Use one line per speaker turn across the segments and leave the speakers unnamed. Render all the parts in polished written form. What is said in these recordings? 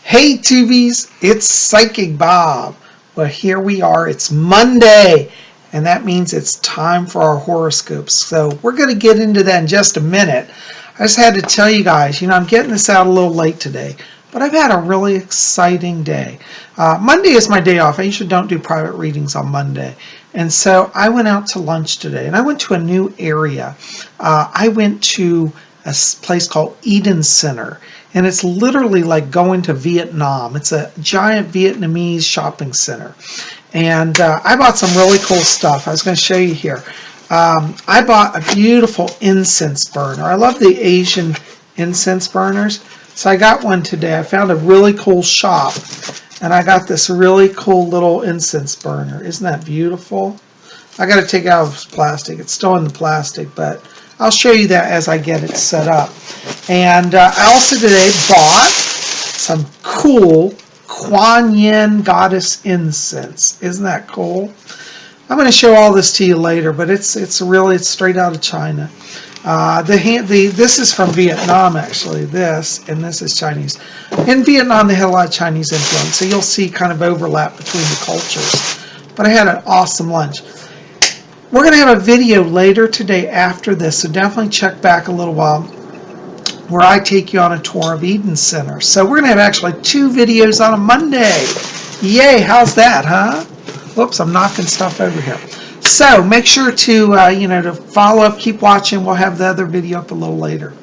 Hey Tubies, it's Psychic Bob. Well, here we are. It's Monday, and that means it's time for our horoscopes. So we're going to get into that in just a minute. I just had to tell you guys, I'm getting this out a little late today, but I've had a really exciting day. Monday is my day off. I usually don't do private readings on Monday. And so I went out to lunch today, and I went to a new area. I went to a place called Eden Center. And it's literally like going to Vietnam. It's a giant Vietnamese shopping center. And I bought some really cool stuff. I was going to show you here. I bought a beautiful incense burner. I love the Asian incense burners. So I got one today. I found a really cool shop. And I got this really cool little incense burner. Isn't that beautiful? I got to take it out of plastic. It's still in the plastic, but I'll show you that as I get it set up. And I also today bought some cool Kuan Yin goddess incense. Isn't that cool? I'm going to show all this to you later, but it's straight out of China. This is from Vietnam, actually. This is Chinese. In Vietnam, they had a lot of Chinese influence, so you'll see kind of overlap between the cultures. But I had an awesome lunch. We're going to have a video later today after this, so definitely check back a little while where I take you on a tour of Eden Center. So we're going to have actually 2 videos on a Monday. Yay, how's that, huh? Whoops, I'm knocking stuff over here. So make sure to, to follow up, keep watching. We'll have the other video up a little later.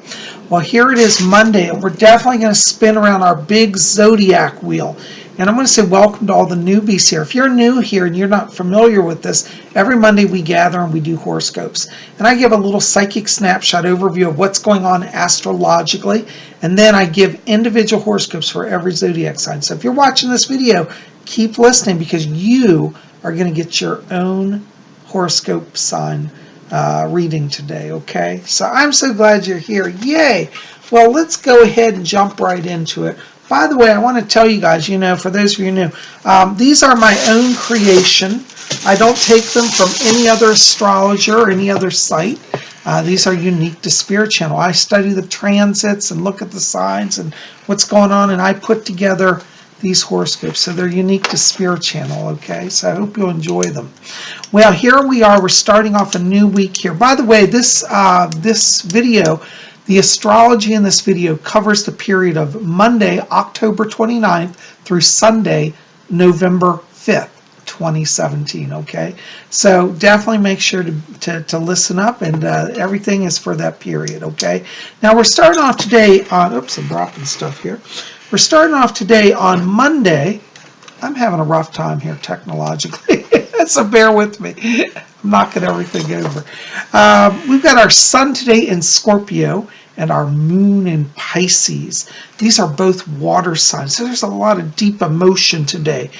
Well, here it is Monday, and we're definitely going to spin around our big Zodiac wheel. And I'm going to say welcome to all the newbies here. If you're new here and you're not familiar with this, every Monday we gather and we do horoscopes. And I give a little psychic snapshot overview of what's going on astrologically. And then I give individual horoscopes for every zodiac sign. So if you're watching this video, keep listening because you are going to get your own horoscope sign reading today, okay? So I'm so glad you're here. Yay! Well, let's go ahead and jump right into it. By the way, I want to tell you guys, for those of you new, these are my own creation. I don't take them from any other astrologer or any other site. These are unique to Spirit Channel. I study the transits and look at the signs and what's going on, and I put together these horoscopes. So they're unique to Spirit Channel, okay? So I hope you'll enjoy them. Well, here we are. We're starting off a new week here. By the way, this video, the astrology in this video covers the period of Monday, October 29th through Sunday, November 5th, 2017, okay? So definitely make sure to listen up, and everything is for that period, okay? Now we're starting off today on, oops, I'm dropping stuff here. We're starting off today on Monday. I'm having a rough time here technologically, so bear with me. I'm knocking everything over. We've got our sun today in Scorpio and our moon in Pisces. These are both water signs, so there's a lot of deep emotion today.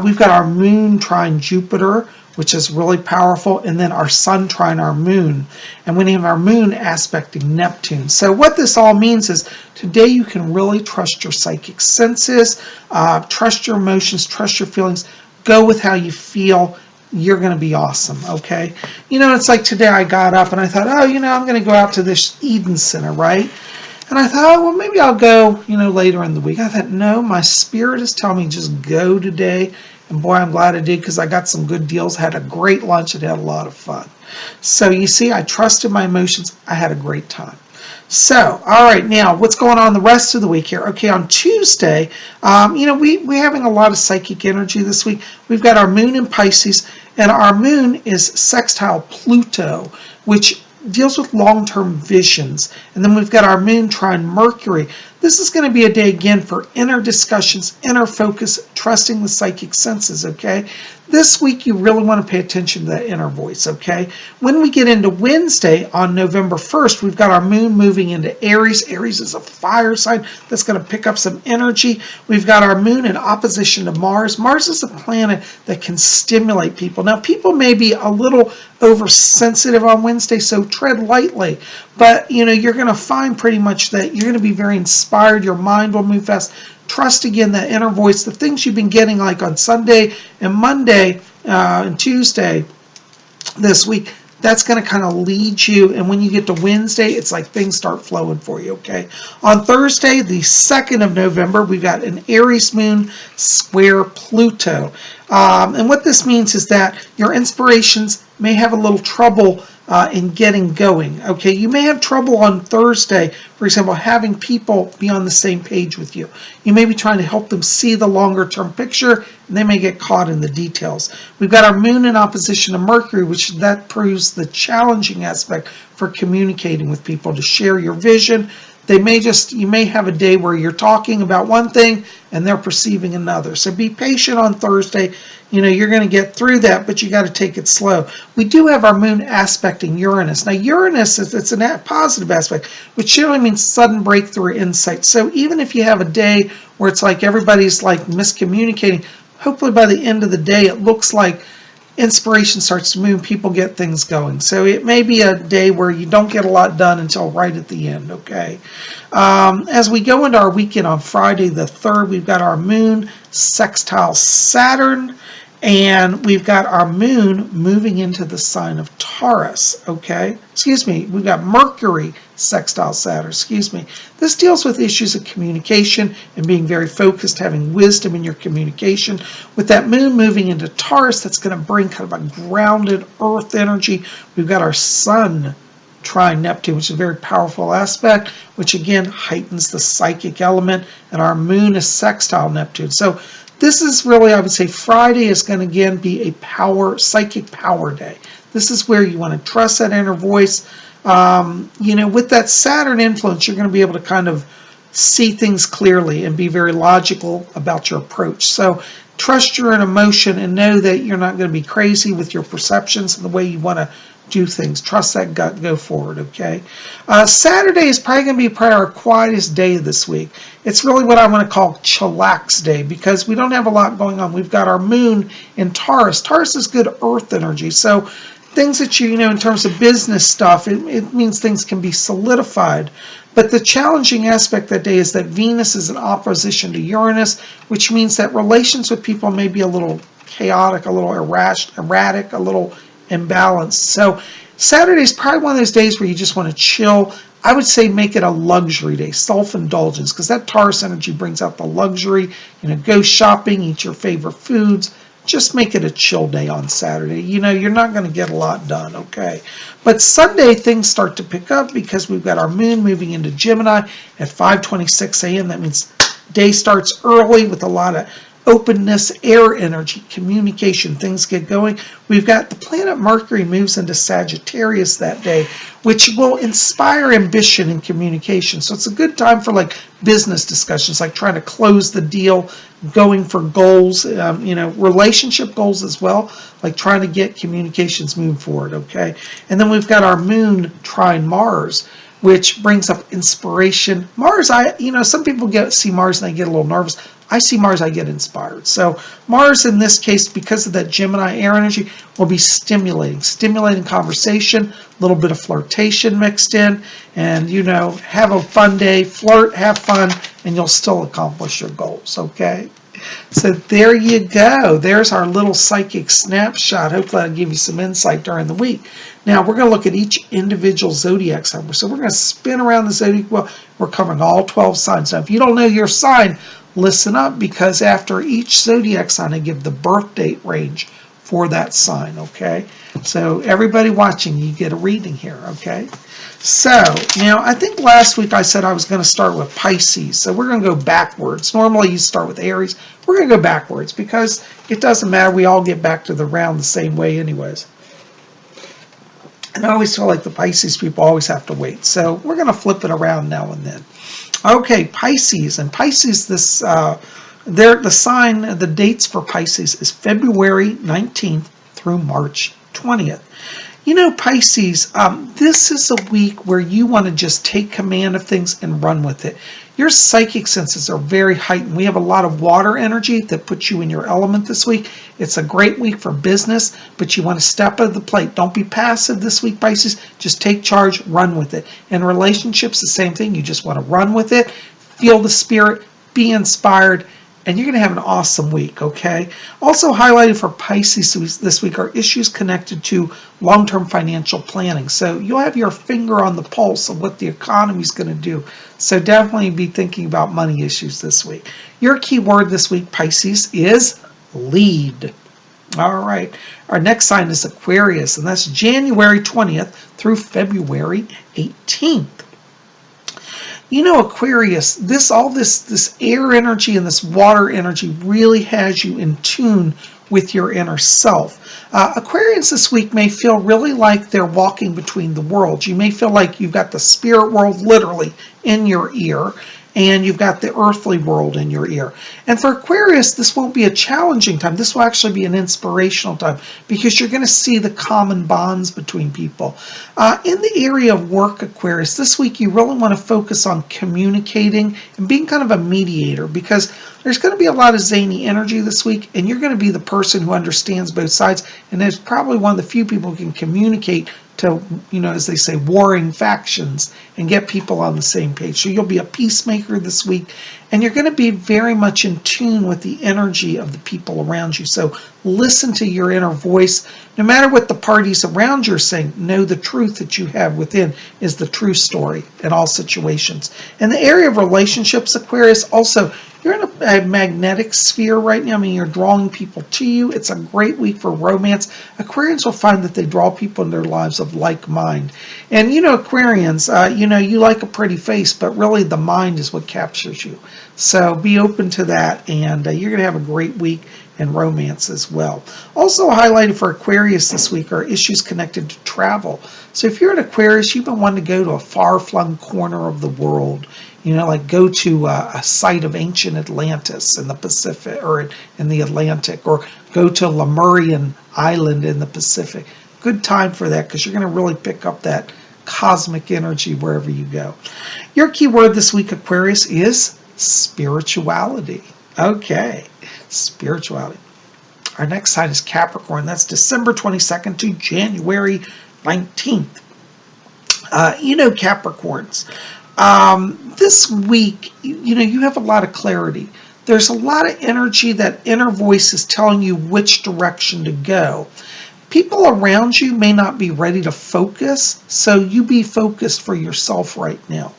We've got our moon trine Jupiter, which is really powerful, and then our sun trine our moon. And we have our moon aspecting Neptune. So what this all means is today you can really trust your psychic senses, trust your emotions, trust your feelings, go with how you feel. You're going to be awesome, okay? It's like today I got up and I thought, oh, I'm going to go out to this Eden Center, right? And I thought, oh, well, maybe I'll go, later in the week. I thought, no, my spirit is telling me just go today. And boy, I'm glad I did because I got some good deals, had a great lunch, and had a lot of fun. So you see, I trusted my emotions. I had a great time. So, all right, now what's going on the rest of the week here? Okay, on Tuesday, we're having a lot of psychic energy this week. We've got our moon in Pisces, and our moon is sextile Pluto, which deals with long-term visions. And then we've got our moon trine Mercury. This is going to be a day again for inner discussions, inner focus, trusting the psychic senses, okay? This week you really want to pay attention to that inner voice, okay? When we get into Wednesday on November 1st, we've got our moon moving into Aries. Aries is a fire sign that's going to pick up some energy. We've got our moon in opposition to Mars. Mars is a planet that can stimulate people. Now, people may be a little oversensitive on Wednesday, so tread lightly. But, you're going to find pretty much that you're going to be very inspired. Your mind will move fast. Trust again that inner voice. The things you've been getting like on Sunday and Monday and Tuesday this week, That's going to kind of lead you. And when you get to Wednesday, it's like things start flowing for you, okay? On Thursday, the 2nd of November, we've got an Aries moon square Pluto. And what this means is that your inspirations may have a little trouble in getting going, okay? You may have trouble on Thursday, for example, having people be on the same page with you. You may be trying to help them see the longer term picture, and they may get caught in the details. We've got our moon in opposition to Mercury, which that proves the challenging aspect for communicating with people, to share your vision. You may have a day where you're talking about one thing and they're perceiving another. So be patient on Thursday. You're going to get through that, but you got to take it slow. We do have our moon aspecting Uranus. Now, Uranus, it's a positive aspect, which generally means sudden breakthrough insight. So even if you have a day where it's like everybody's like miscommunicating, hopefully by the end of the day, it looks like inspiration starts to move, people get things going. So it may be a day where you don't get a lot done until right at the end, okay? As we go into our weekend on Friday the 3rd, we've got our moon sextile Saturn, and we've got our moon moving into the sign of Taurus, okay? We've got Mercury sextile Saturn, This deals with issues of communication and being very focused, having wisdom in your communication. With that moon moving into Taurus, that's going to bring kind of a grounded earth energy. We've got our sun trine Neptune, which is a very powerful aspect, which again heightens the psychic element, and our moon is sextile Neptune. So this is really, I would say, Friday is going to again be a psychic power day. This is where you want to trust that inner voice. With that Saturn influence, you're going to be able to kind of see things clearly and be very logical about your approach. So trust your emotion and know that you're not going to be crazy with your perceptions and the way you want to do things. Trust that gut, go forward, okay? Saturday is probably going to be our quietest day this week. It's really what I want to call chillax day, because we don't have a lot going on. We've got our moon in Taurus. Taurus is good earth energy. So things that in terms of business stuff, it means things can be solidified. But the challenging aspect that day is that Venus is in opposition to Uranus, which means that relations with people may be a little chaotic, a little erratic, a little imbalanced. So Saturday is probably one of those days where you just want to chill. I would say make it a luxury day, self-indulgence, because that Taurus energy brings out the luxury. Go shopping, eat your favorite foods. Just make it a chill day on Saturday. You're not going to get a lot done, okay? But Sunday, things start to pick up because we've got our moon moving into Gemini at 5:26 a.m. That means day starts early with a lot of openness, air energy, communication, things get going. We've got the planet Mercury moves into Sagittarius that day, which will inspire ambition and communication. So it's a good time for like business discussions, like trying to close the deal, going for goals, relationship goals as well, like trying to get communications moving forward, okay? And then we've got our moon trine Mars, which brings up inspiration. Mars, some people see Mars and they get a little nervous. I see Mars, I get inspired. So Mars in this case, because of that Gemini air energy, will be stimulating conversation, a little bit of flirtation mixed in, and have a fun day, flirt, have fun, and you'll still accomplish your goals, okay? So there you go. There's our little psychic snapshot. Hopefully that'll give you some insight during the week. Now we're going to look at each individual zodiac sign. So we're going to spin around the zodiac wheel. We're covering all 12 signs. Now if you don't know your sign, listen up, because after each zodiac sign I give the birth date range for that sign, okay? So everybody watching, you get a reading here, okay? So, I think last week I said I was going to start with Pisces, so we're going to go backwards. Normally you start with Aries. We're going to go backwards because it doesn't matter. We all get back to the round the same way anyways. And I always feel like the Pisces people always have to wait. So we're going to flip it around now and then. Okay, Pisces. And Pisces, the dates for Pisces is February 19th through March 20th. Pisces, this is a week where you want to just take command of things and run with it. Your psychic senses are very heightened. We have a lot of water energy that puts you in your element this week. It's a great week for business, but you want to step up to the plate. Don't be passive this week, Pisces. Just take charge, run with it. In relationships, the same thing. You just want to run with it, feel the spirit, be inspired, and you're going to have an awesome week, okay? Also highlighted for Pisces this week are issues connected to long-term financial planning. So you'll have your finger on the pulse of what the economy is going to do. So definitely be thinking about money issues this week. Your key word this week, Pisces, is lead. All right. Our next sign is Aquarius, and that's January 20th through February 18th. You know, Aquarius, this air energy and this water energy really has you in tune with your inner self. Aquarians this week may feel really like they're walking between the worlds. You may feel like you've got the spirit world literally in your ear, and you've got the earthly world in your ear. And for Aquarius, this won't be a challenging time. This will actually be an inspirational time because you're going to see the common bonds between people. In the area of work, Aquarius, this week you really want to focus on communicating and being kind of a mediator, because there's going to be a lot of zany energy this week, and you're going to be the person who understands both sides, and is probably one of the few people who can communicate to, as they say, warring factions and get people on the same page. So you'll be a peacemaker this week, and you're going to be very much in tune with the energy of the people around you. So listen to your inner voice. No matter what the parties around you are saying, know the truth that you have within is the true story in all situations. In the area of relationships, Aquarius, also, you're in a magnetic sphere right now. I mean, you're drawing people to you. It's a great week for romance. Aquarians will find that they draw people in their lives of like mind. And, Aquarians, you like a pretty face, but really the mind is what captures you. So be open to that, and you're going to have a great week in romance as well. Also highlighted for Aquarius this week are issues connected to travel. So if you're an Aquarius, you've been wanting to go to a far-flung corner of the world, like go to a site of ancient Atlantis in the Pacific or in the Atlantic, or go to Lemurian Island in the Pacific. Good time for that, because you're going to really pick up that cosmic energy wherever you go. Your key word this week, Aquarius, is spirituality. Okay, spirituality. Our next sign is Capricorn. That's December 22nd to January 19th. Capricorns. This week, you have a lot of clarity. There's a lot of energy. That inner voice is telling you which direction to go. People around you may not be ready to focus, so you be focused for yourself right now.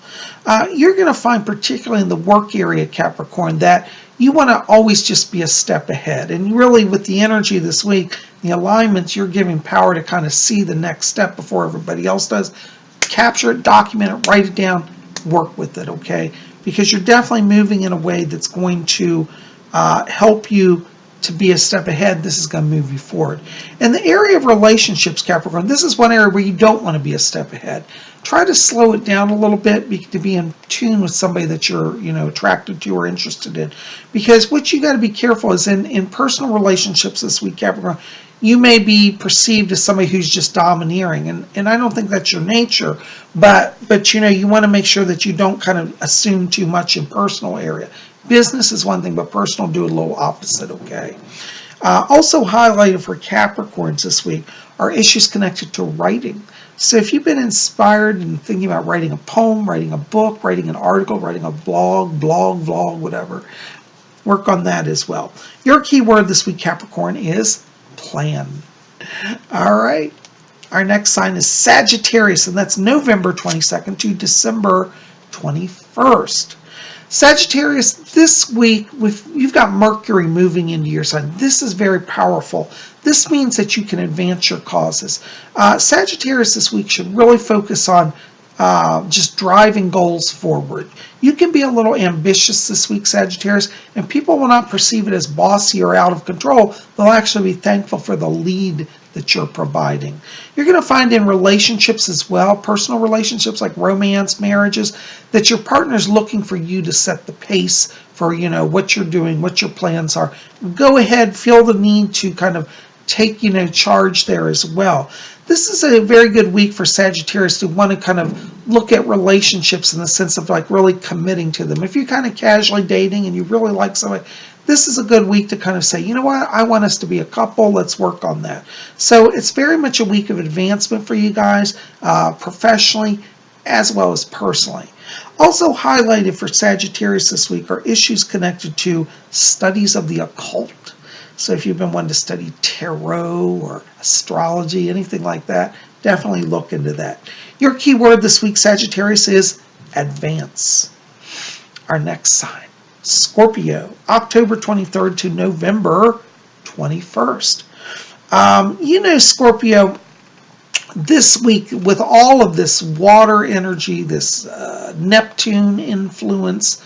You're going to find, particularly in the work area, Capricorn, that you want to always just be a step ahead. And really, with the energy this week, the alignments, you're giving power to kind of see the next step before everybody else does. Capture it, document it, write it down, work with it, okay? Because you're definitely moving in a way that's going to help you to be a step ahead. This is going to move you forward. In the area of relationships, Capricorn, this is one area where you don't want to be a step ahead. Try to slow it down a little bit to be in tune with somebody that you're, attracted to or interested in. Because what you got to be careful is in personal relationships this week, Capricorn, you may be perceived as somebody who's just domineering, and I don't think that's your nature, but you want to make sure that you don't kind of assume too much in personal area. Business is one thing, but personal, do a little opposite, okay? Also highlighted for Capricorns this week are issues connected to writing. So if you've been inspired and thinking about writing a poem, writing a book, writing an article, writing a blog, vlog, whatever, work on that as well. Your key word this week, Capricorn, is plan. All right. Our next sign is Sagittarius, and that's November 22nd to December 21st. Sagittarius, this week, you've got Mercury moving into your sign. This is very powerful. This means that you can advance your causes. Sagittarius this week should really focus on just driving goals forward. You can be a little ambitious this week, Sagittarius, and people will not perceive it as bossy or out of control. They'll actually be thankful for the lead that you're providing. You're going to find in relationships as well, personal relationships like romance, marriages, that your partner's looking for you to set the pace for, what you're doing, what your plans are. Go ahead, feel the need to kind of take, charge there as well. This is a very good week for Sagittarius to want to kind of look at relationships in the sense of like really committing to them. If you're kind of casually dating and you really like somebody, this is a good week to kind of say, you know what, I want us to be a couple, let's work on that. So it's very much a week of advancement for you guys, professionally as well as personally. Also highlighted for Sagittarius this week are issues connected to studies of the occult. So if you've been wanting to study tarot or astrology, anything like that, definitely look into that. Your keyword this week, Sagittarius, is advance. Our next sign, Scorpio, October 23rd to November 21st. Scorpio, this week, with all of this water energy, this Neptune influence,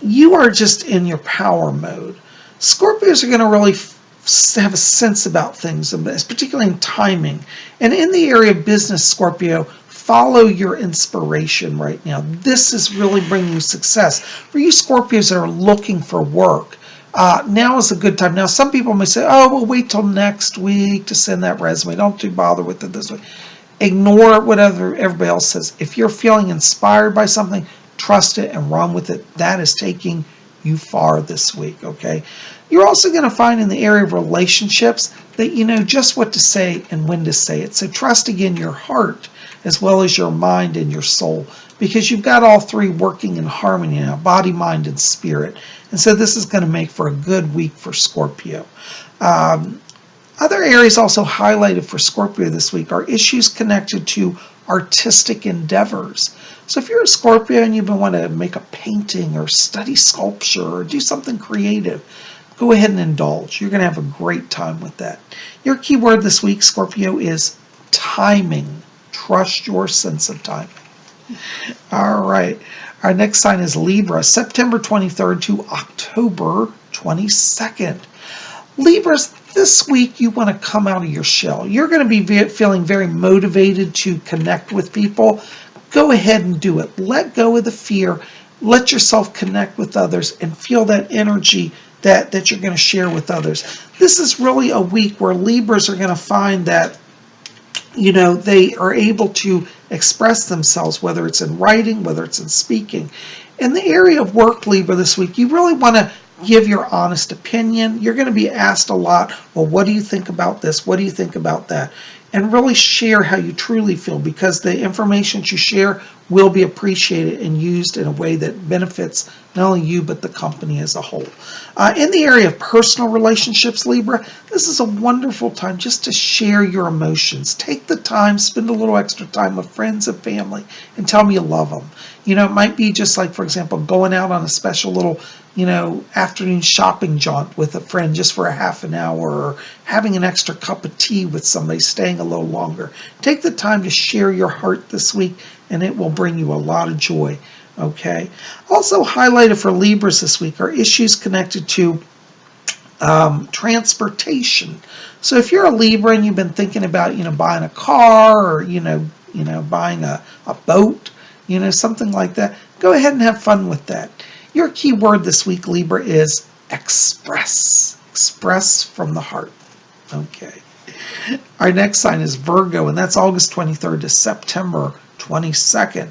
you are just in your power mode. Scorpios are going to really have a sense about things, particularly in timing. And in the area of business, Scorpio, follow your inspiration right now. This is really bringing you success. For you Scorpios that are looking for work, now is a good time. Now, some people may say, oh, we'll wait till next week to send that resume. Don't bother with it this week. Ignore whatever everybody else says. If you're feeling inspired by something, trust it and run with it. That is taking you far this week, okay? You're also going to find in the area of relationships that you know just what to say and when to say it. So trust again your heart as well as your mind and your soul, because you've got all three working in harmony now, body, mind, and spirit. And so this is going to make for a good week for Scorpio. Other areas also highlighted for Scorpio this week are issues connected to artistic endeavors. So if you're a Scorpio and you've been wanting to make a painting or study sculpture or do something creative, go ahead and indulge. You're going to have a great time with that. Your keyword this week, Scorpio, is timing. Trust your sense of timing. All right. Our next sign is Libra, September 23rd to October 22nd. Libras, this week you want to come out of your shell. You're going to be feeling very motivated to connect with people. Go ahead and do it. Let go of the fear. Let yourself connect with others and feel that energy that you're going to share with others. This is really a week where Libras are going to find that, you know, they are able to express themselves, whether it's in writing, whether it's in speaking. In the area of work, Libra, this week, you really want to give your honest opinion. You're going to be asked a lot, well, what do you think about this? What do you think about that? And really share how you truly feel, because the information you share will be appreciated and used in a way that benefits not only you, but the company as a whole. In the area of personal relationships, Libra, this is a wonderful time just to share your emotions. Take the time, spend a little extra time with friends and family, and tell them you love them. You know, it might be just like, for example, going out on a special little, you know, afternoon shopping jaunt with a friend just for a half an hour, or having an extra cup of tea with somebody, staying a little longer. Take the time to share your heart this week, and it will bring you a lot of joy, okay? Also highlighted for Libras this week are issues connected to transportation. So if you're a Libra and you've been thinking about, you know, buying a car, or, you know, buying a boat, you know, something like that, go ahead and have fun with that. Your key word this week, Libra, is express. Express from the heart. Okay. Our next sign is Virgo, and that's August 23rd to September 22nd.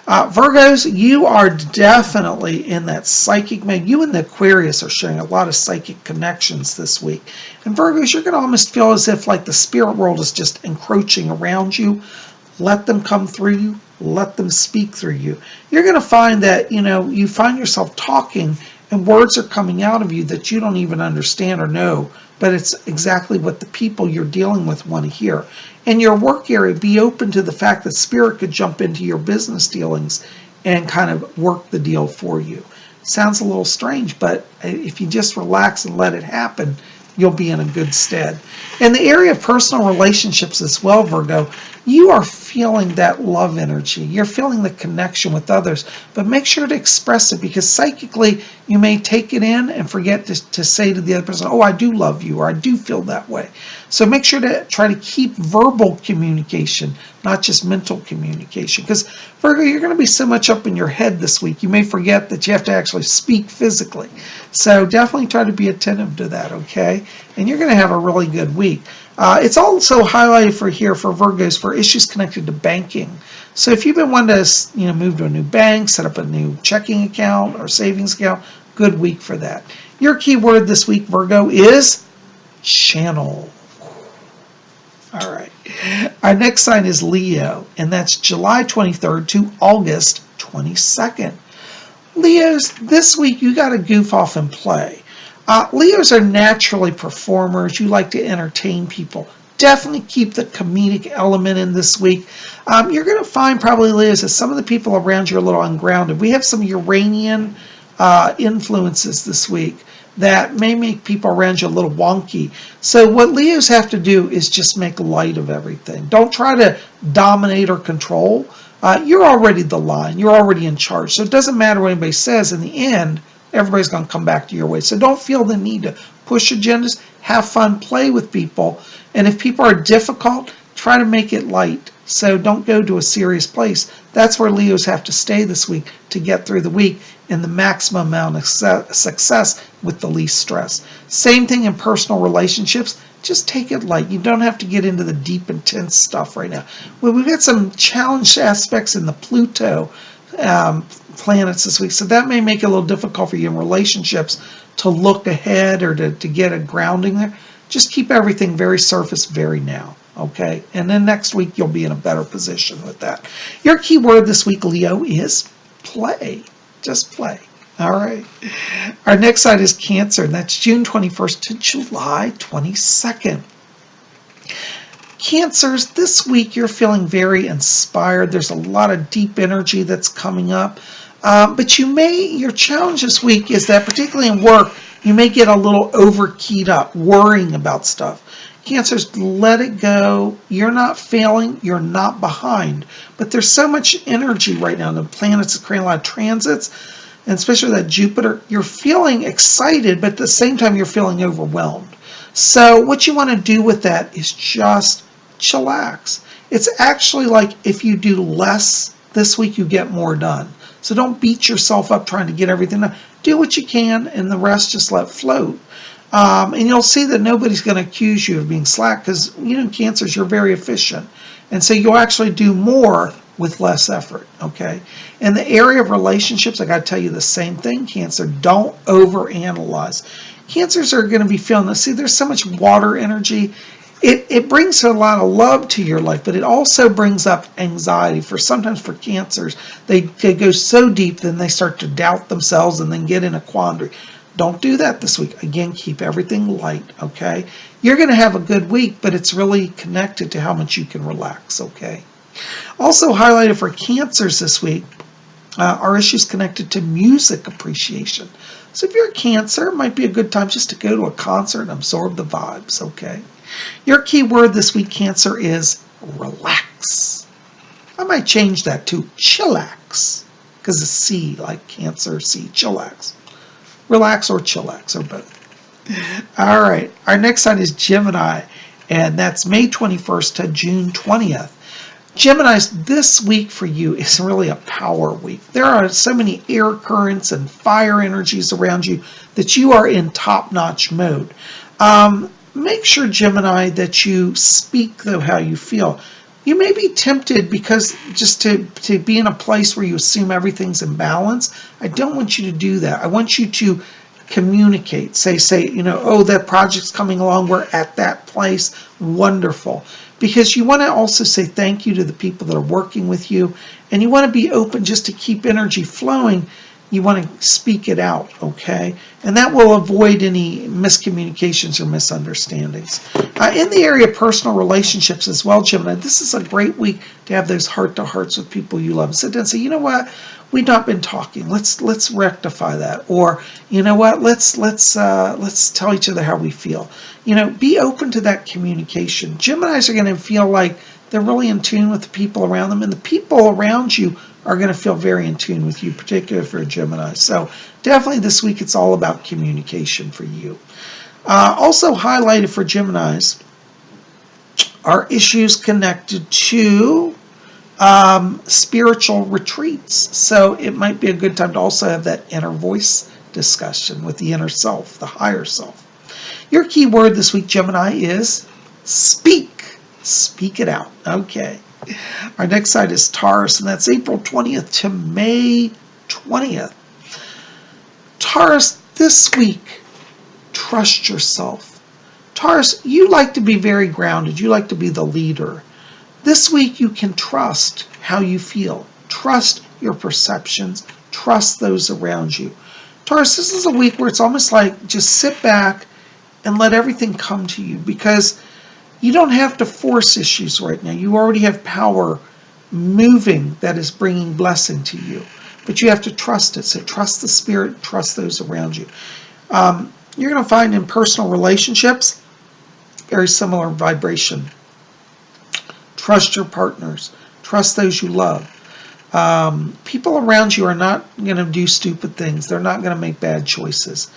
Virgos, you are definitely in that psychic mode. You and the Aquarius are sharing a lot of psychic connections this week. And Virgos, you're going to almost feel as if like the spirit world is just encroaching around you. Let them come through you. Let them speak through you. You're going to find that, you know, you find yourself talking and words are coming out of you that you don't even understand or know, but it's exactly what the people you're dealing with want to hear. In your work area, be open to the fact that spirit could jump into your business dealings and kind of work the deal for you. Sounds a little strange, but if you just relax and let it happen, you'll be in a good stead. In the area of personal relationships as well, Virgo, you are feeling that love energy. You're feeling the connection with others, but make sure to express it, because psychically you may take it in and forget to say to the other person, oh, I do love you, or I do feel that way. So make sure to try to keep verbal communication, not just mental communication, because Virgo, you're going to be so much up in your head this week, you may forget that you have to actually speak physically. So definitely try to be attentive to that, okay? And you're going to have a really good week. It's also highlighted for Virgos for issues connected to banking. So if you've been wanting to, you know, move to a new bank, set up a new checking account or savings account, good week for that. Your key word this week, Virgo, is channel. All right. Our next sign is Leo, and that's July 23rd to August 22nd. Leos, this week you got to goof off and play. Leos are naturally performers. You like to entertain people. Definitely keep the comedic element in this week. You're going to find probably, Leos, that some of the people around you are a little ungrounded. We have some Uranian influences this week that may make people around you a little wonky. So what Leos have to do is just make light of everything. Don't try to dominate or control. You're already the line. You're already in charge. So it doesn't matter what anybody says. In the end, everybody's going to come back to your way. So don't feel the need to push agendas. Have fun. Play with people. And if people are difficult, try to make it light. So don't go to a serious place. That's where Leos have to stay this week to get through the week in the maximum amount of success with the least stress. Same thing in personal relationships. Just take it light. You don't have to get into the deep, intense stuff right now. Well, we've got some challenge aspects in the Pluto planets this week, so that may make it a little difficult for you in relationships to look ahead or to get a grounding there. Just keep everything very surface, very now. Okay, and then next week you'll be in a better position with that. Your key word this week, Leo, is play. Just play. All right. Our next side is Cancer, and that's June 21st to July 22nd. Cancers, this week you're feeling very inspired. There's a lot of deep energy that's coming up. But your challenge this week is that, particularly in work, you may get a little over-keyed up, worrying about stuff. Cancers, let it go. You're not failing. You're not behind. But there's so much energy right now. The planets are creating a lot of transits, and especially that Jupiter. You're feeling excited, but at the same time, you're feeling overwhelmed. So what you want to do with that is just chillax. It's actually like if you do less this week, you get more done. So don't beat yourself up trying to get everything done. Do what you can, and the rest just let float. And you'll see that nobody's going to accuse you of being slack because, Cancers, you're very efficient. And so you'll actually do more with less effort, okay? In the area of relationships, I got to tell you the same thing, Cancer. Don't overanalyze. Cancers are going to be feeling this. See, there's so much water energy. It brings a lot of love to your life, but it also brings up anxiety. Sometimes for Cancers, they go so deep, then they start to doubt themselves and then get in a quandary. Don't do that this week. Again, keep everything light, okay? You're going to have a good week, but it's really connected to how much you can relax, okay? Also highlighted for Cancers this week are issues connected to music appreciation. So if you're a Cancer, it might be a good time just to go to a concert and absorb the vibes, okay? Your key word this week, Cancer, is relax. I might change that to chillax, because it's C, like Cancer, C, chillax. Relax or chillax, or both. All right, our next sign is Gemini, and that's May 21st to June 20th. Geminis, this week for you is really a power week. There are so many air currents and fire energies around you that you are in top-notch mode. Make sure, Gemini, that you speak, though, how you feel. You may be tempted because just to be in a place where you assume everything's in balance. I don't want you to do that. I want you to communicate. Say, oh, that project's coming along. We're at that place. Wonderful. Because you want to also say thank you to the people that are working with you. And you want to be open just to keep energy flowing. You want to speak it out, okay? And that will avoid any miscommunications or misunderstandings. In the area of personal relationships as well, Gemini, this is a great week to have those heart-to-hearts with people you love. Sit down and say, you know what? We've not been talking. Let's rectify that. Or, you know what? Let's tell each other how we feel. Be open to that communication. Geminis are going to feel like they're really in tune with the people around them, and the people around you are going to feel very in tune with you, particularly for a Gemini. So definitely this week it's all about communication for you. Also highlighted for Geminis are issues connected to spiritual retreats. So it might be a good time to also have that inner voice discussion with the inner self, the higher self. Your key word this week, Gemini, is speak. Speak it out. Okay. Our next side is Taurus, and that's April 20th to May 20th. Taurus, this week, trust yourself. Taurus, you like to be very grounded. You like to be the leader. This week, you can trust how you feel. Trust your perceptions, trust those around you. Taurus, this is a week where it's almost like just sit back and let everything come to you, because you don't have to force issues right now. You already have power moving that is bringing blessing to you, but you have to trust it. So trust the spirit, trust those around you. You're going to find in personal relationships, very similar vibration. Trust your partners. Trust those you love. People around you are not going to do stupid things. They're not going to make bad choices.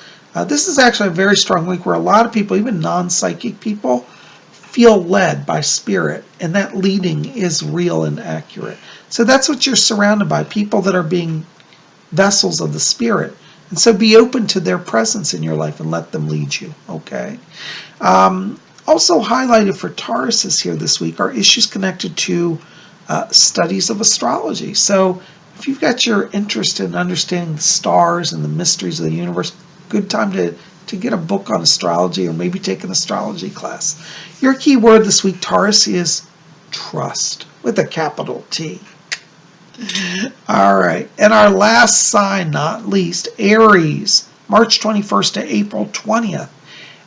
This is actually a very strong week where a lot of people, even non-psychic people, feel led by spirit, and that leading is real and accurate. So that's what you're surrounded by, people that are being vessels of the spirit. And so be open to their presence in your life and let them lead you, okay? Also highlighted for Tauruses here this week are issues connected to studies of astrology. So if you've got your interest in understanding the stars and the mysteries of the universe, good time to get a book on astrology, or maybe take an astrology class. Your key word this week, Taurus, is trust, with a capital T. All right, and our last sign, not least, Aries, March 21st to April 20th.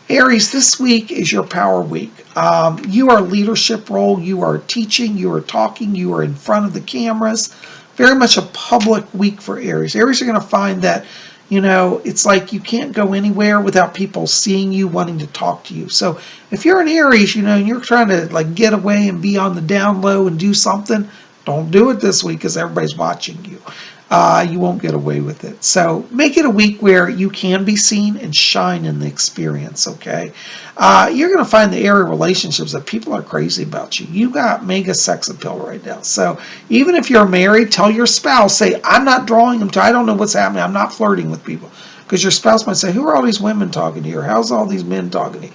Aries, this week is your power week. You are leadership role, you are teaching, you are talking, you are in front of the cameras. Very much a public week for Aries. Aries are going to find that, you know, it's like you can't go anywhere without people seeing you, wanting to talk to you. So if you're an Aries, you know, and you're trying to like get away and be on the down low and do something, don't do it this week because everybody's watching you. You won't get away with it. So make it a week where you can be seen and shine in the experience, okay? You're going to find the area relationships that people are crazy about you. You got mega sex appeal right now. So even if you're married, tell your spouse, say, I'm not drawing them to, I don't know what's happening. I'm not flirting with people. Because your spouse might say, who are all these women talking to you? Or how's all these men talking to you?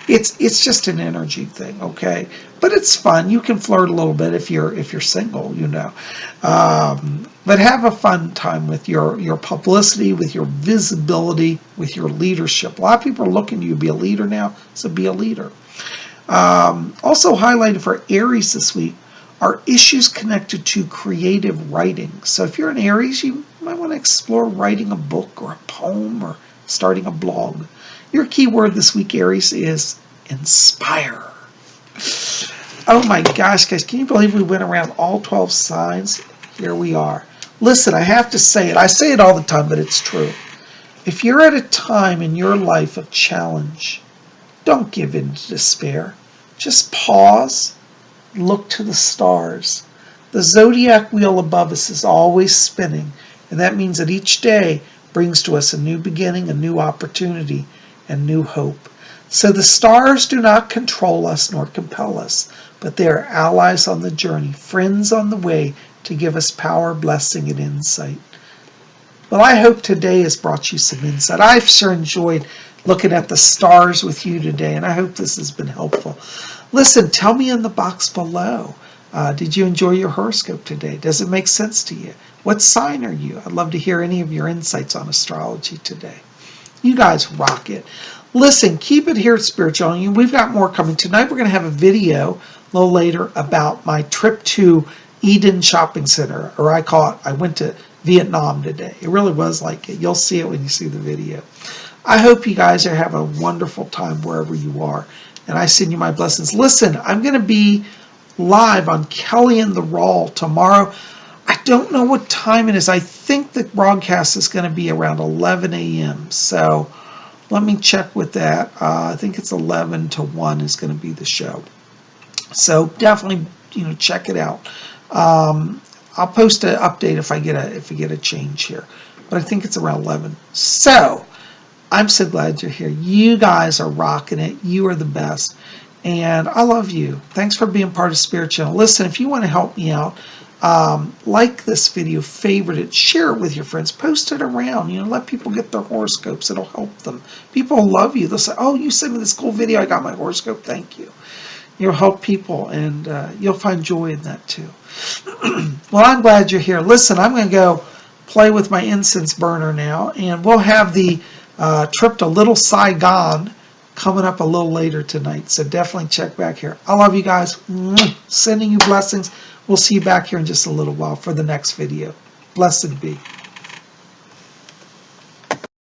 It's just an energy thing, okay? But it's fun. You can flirt a little bit if you're single, you know. But have a fun time with your publicity, with your visibility, with your leadership. A lot of people are looking to you to be a leader now, so be a leader. Also highlighted for Aries this week are issues connected to creative writing. So if you're an Aries, you might want to explore writing a book or a poem or starting a blog. Your key word this week, Aries, is inspire. Oh my gosh, guys, can you believe we went around all 12 signs? Here we are. Listen, I have to say it. I say it all the time, but it's true. If you're at a time in your life of challenge, don't give in to despair. Just pause, look to the stars. The zodiac wheel above us is always spinning, and that means that each day brings to us a new beginning, a new opportunity, and new hope. So the stars do not control us nor compel us, but they are allies on the journey, friends on the way to give us power, blessing, and insight. Well, I hope today has brought you some insight. I've sure enjoyed looking at the stars with you today, and I hope this has been helpful. Listen, tell me in the box below. Did you enjoy your horoscope today? Does it make sense to you? What sign are you? I'd love to hear any of your insights on astrology today. You guys rock it. Listen, keep it here at Spiritual. We've got more coming. Tonight we're going to have a video a little later about my trip to Eden Shopping Center, or I call it, I went to Vietnam today. It really was like it. You'll see it when you see the video. I hope you guys are having a wonderful time wherever you are, and I send you my blessings. Listen, I'm going to be live on Kelly and the Raw tomorrow. I don't know what time it is. I think the broadcast is going to be around 11 a.m. So let me check with that. I think it's 11 to 1 is going to be the show. So definitely, check it out. I'll post an update if I get a change here, but I think it's around 11. So I'm so glad you're here. You guys are rocking it. You are the best, and I love you. Thanks for being part of Spirit Channel. Listen, if you want to help me out, like this video, favorite it, share it with your friends, post it around. Let people get their horoscopes. It'll help them. People love you. They'll say, "Oh, you sent me this cool video. I got my horoscope. Thank you." You'll help people, and you'll find joy in that too. Well, I'm glad you're here. Listen, I'm going to go play with my incense burner now, and we'll have the trip to Little Saigon coming up a little later tonight. So definitely check back here. I love you guys. Sending you blessings. We'll see you back here in just a little while for the next video. Blessed be.